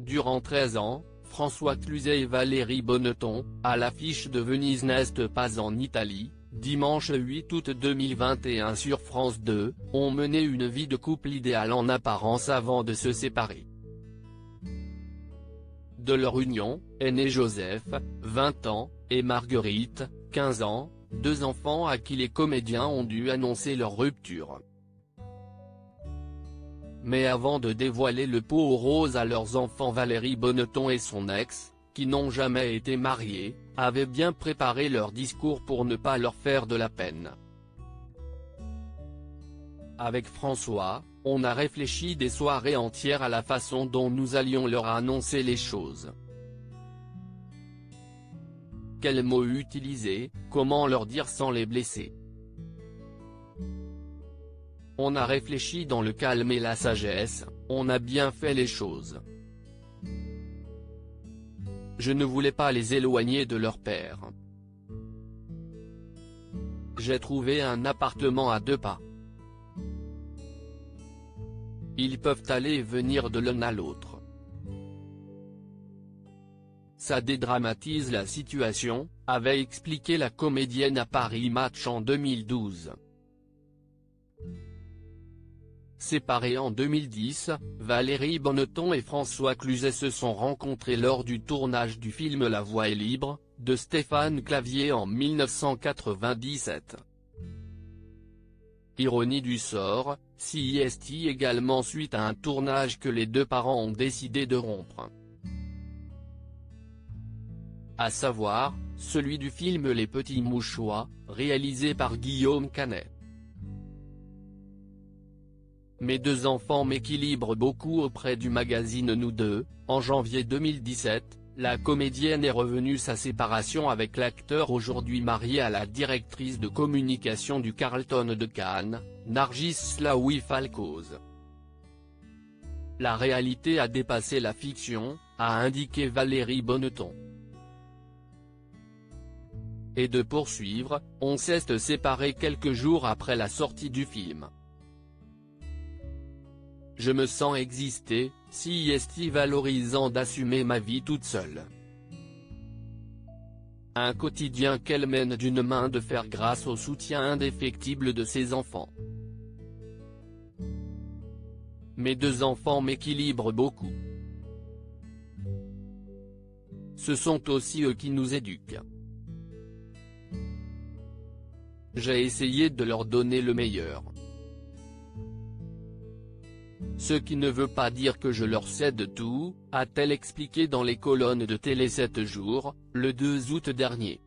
Durant 13 ans, François Cluzet et Valérie Bonneton, à l'affiche de Venise n'est pas en Italie, dimanche 8 août 2021 sur France 2, ont mené une vie de couple idéale en apparence avant de se séparer. De leur union, est né Joseph, 20 ans, et Marguerite, 15 ans, deux enfants à qui les comédiens ont dû annoncer leur rupture. Mais avant de dévoiler le pot rose à leurs enfants, Valérie Bonneton et son ex, qui n'ont jamais été mariés, avaient bien préparé leur discours pour ne pas leur faire de la peine. Avec François, on a réfléchi des soirées entières à la façon dont nous allions leur annoncer les choses. Quels mots utiliser, comment leur dire sans les blesser. On a réfléchi dans le calme et la sagesse, on a bien fait les choses. Je ne voulais pas les éloigner de leur père. J'ai trouvé un appartement à 2 pas. Ils peuvent aller et venir de l'un à l'autre. Ça dédramatise la situation, avait expliqué la comédienne à Paris Match en 2012. Séparés en 2010, Valérie Bonneton et François Cluzet se sont rencontrés lors du tournage du film La Voix est libre, de Stéphane Clavier en 1997. Ironie du sort, CIST également suite à un tournage que les deux parents ont décidé de rompre. À savoir, celui du film Les Petits Mouchoirs, réalisé par Guillaume Canet. Mes deux enfants m'équilibrent beaucoup auprès du magazine Nous Deux. En janvier 2017, la comédienne est revenue sa séparation avec l'acteur aujourd'hui marié à la directrice de communication du Carlton de Cannes, Nargis Slaoui Falcoz. La réalité a dépassé la fiction, a indiqué Valérie Bonneton. Et de poursuivre, on s'est séparés quelques jours après la sortie du film. Je me sens exister, si est valorisant d'assumer ma vie toute seule. Un quotidien qu'elle mène d'une main de fer grâce au soutien indéfectible de ses enfants. Mes deux enfants m'équilibrent beaucoup. Ce sont aussi eux qui nous éduquent. J'ai essayé de leur donner le meilleur. Ce qui ne veut pas dire que je leur cède tout, a-t-elle expliqué dans les colonnes de Télé 7 jours, le 2 août dernier.